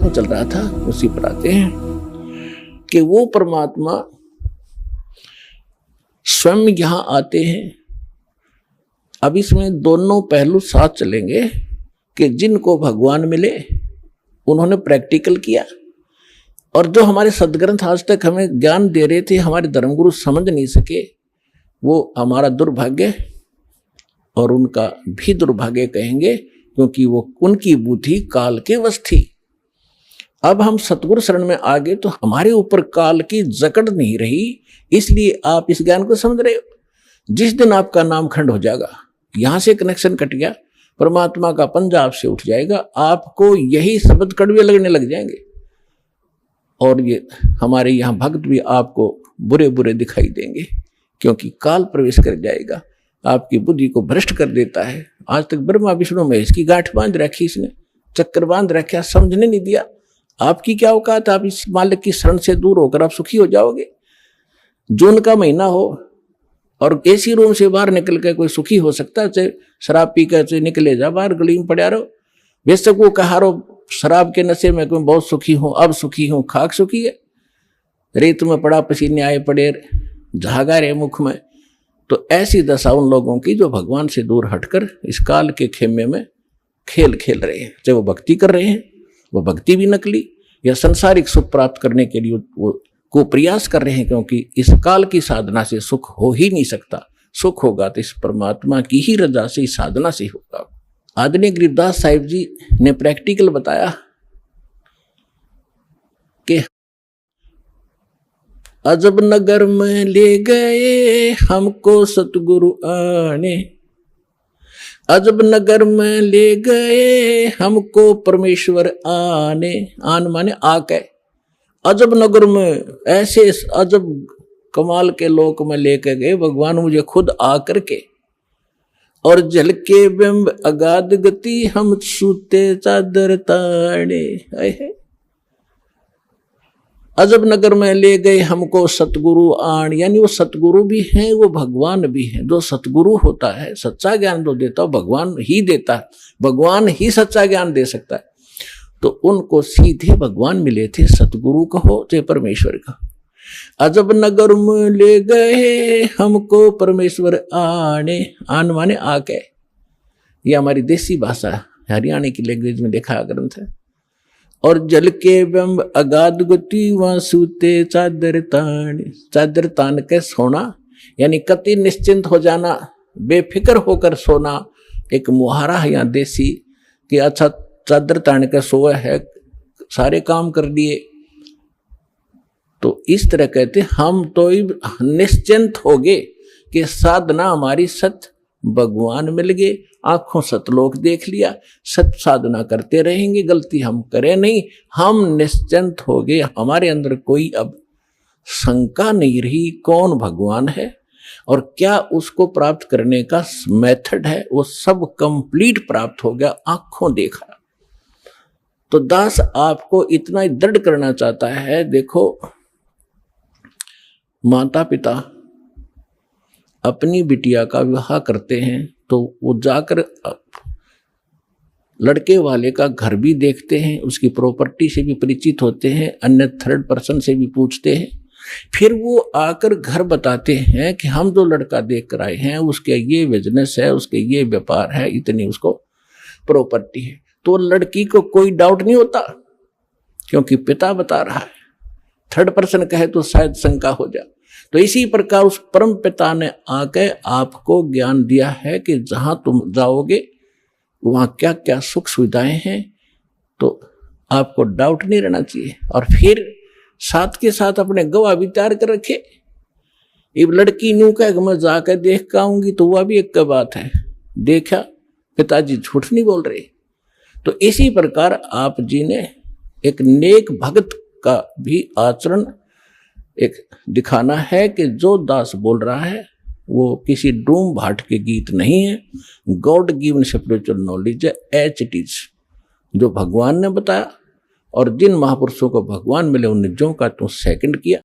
प्रश्न चल रहा था, उसी पर आते हैं कि वो परमात्मा स्वयं यहां आते हैं। अब इसमें दोनों पहलू साथ चलेंगे कि जिनको भगवान मिले उन्होंने प्रैक्टिकल किया, और जो हमारे सदग्रंथ आज तक हमें ज्ञान दे रहे थे, हमारे धर्मगुरु समझ नहीं सके, वो हमारा दुर्भाग्य और उनका भी दुर्भाग्य कहेंगे, क्योंकि वो उनकी बुद्धि काल के वश थी। अब हम सतगुरु शरण में आ गए तो हमारे ऊपर काल की जकड़ नहीं रही, इसलिए आप इस ज्ञान को समझ रहे हो। जिस दिन आपका नाम खंड हो जाएगा, यहां से कनेक्शन कट गया, परमात्मा का पंजा आपसे उठ जाएगा, आपको यही शब्द कड़वे लगने लग जाएंगे, और ये हमारे यहाँ भक्त भी आपको बुरे बुरे दिखाई देंगे, क्योंकि काल प्रवेश कर जाएगा, आपकी बुद्धि को भ्रष्ट कर देता है। आज तक ब्रह्मा विष्णु महेश की गांठ बांध रखी, इसने चक्कर बांध रखा, समझने नहीं दिया। आपकी क्या औकात, आप इस मालिक की शरण से दूर होकर आप सुखी हो जाओगे। जून का महीना हो और एसी रूम से बाहर निकल कर कोई सुखी हो सकता है? चाहे शराब पी कर निकले जा बाहर, गली में पड़ा रहो, बेशक वो कहा रहो शराब के नशे में कोई बहुत सुखी हूं, अब सुखी हूं, खाक सुखी है, रेत में पड़ा पसीने आए पड़े, झागा रहे मुख में। तो ऐसी दशा उन लोगों की जो भगवान से दूर हटकर इस काल के खेमे में खेल खेल रहे हैं। चाहे वो भक्ति कर रहे हैं, वो भक्ति भी नकली, या संसारिक सुख प्राप्त करने के लिए वो को प्रयास कर रहे हैं, क्योंकि इस काल की साधना से सुख हो ही नहीं सकता। सुख होगा तो इस परमात्मा की ही रजा से, इस साधना से होगा। आदरणीय गरीबदास साहिब जी ने प्रैक्टिकल बताया कि अजब नगर में ले गए हमको सतगुरु आने, अजब नगर में ले गए हमको परमेश्वर आने। आन माने आके, अजब नगर में, ऐसे अजब कमाल के लोक में लेके गए भगवान मुझे खुद आकर के, और झलके बिंब अगाध गति हम सूते चादर ताड़े। अजब नगर में ले गए हमको सतगुरु आन, यानी वो सतगुरु भी हैं, वो भगवान भी हैं। जो सतगुरु होता है, सच्चा ज्ञान जो देता है भगवान ही देता है, भगवान ही सच्चा ज्ञान दे सकता है। तो उनको सीधे भगवान मिले थे, सतगुरु कहो चाहे परमेश्वर कहो। अजब नगर में ले गए हमको परमेश्वर आने, आन माने आके, ये हमारी देसी भाषा हरियाणा की लैंग्वेज में देखा ग्रंथ है। और जल के बिंब अगाध गति वहां सूते चादर तान, चादर तान के सोना, यानी कति निश्चिंत हो जाना, बेफिक्र होकर सोना। एक मुहारा है यहाँ देसी कि अच्छा चादर तान के सोए है, सारे काम कर दिए। तो इस तरह कहते हम तो निश्चिंत हो गए कि साधना हमारी सत भगवान मिल गए, आंखों सतलोक देख लिया, सत साधना करते रहेंगे, गलती हम करें नहीं, हम निश्चिंत हो गए। हमारे अंदर कोई अब शंका नहीं रही कौन भगवान है और क्या उसको प्राप्त करने का मेथड है, वो सब कंप्लीट प्राप्त हो गया, आंखों देखा। तो दास आपको इतना ही दृढ़ करना चाहता है। देखो, माता पिता अपनी बिटिया का विवाह करते हैं तो वो जाकर लड़के वाले का घर भी देखते हैं, उसकी प्रॉपर्टी से भी परिचित होते हैं, अन्य थर्ड पर्सन से भी पूछते हैं। फिर वो आकर घर बताते हैं कि हम जो लड़का देख कर आए हैं उसके ये बिजनेस है, उसके ये व्यापार है, इतनी उसको प्रॉपर्टी है। तो लड़की को कोई डाउट नहीं होता, क्योंकि पिता बता रहा है। थर्ड पर्सन कहे तो शायद शंका हो जाए। तो इसी प्रकार उस परम पिता ने आके आपको ज्ञान दिया है कि जहां तुम जाओगे वहां क्या क्या सुख सुविधाएं हैं, तो आपको डाउट नहीं रहना चाहिए। और फिर साथ के साथ अपने गवाह भी तैयार कर रखे। अब लड़की न्यू कह मैं जाकर देख के आऊंगी तो वह भी एक बात है, देखा पिताजी झूठ नहीं बोल रहे। तो इसी प्रकार आप जी ने एक नेक भक्त का भी आचरण एक दिखाना है कि जो दास बोल रहा है वो किसी डूम भाट के गीत नहीं है, गॉड गिवन स्पिरिचुअल नॉलेज है, एच इट इज, जो भगवान ने बताया। और जिन महापुरुषों को भगवान मिले उन्हें जो का तू सेकंड किया,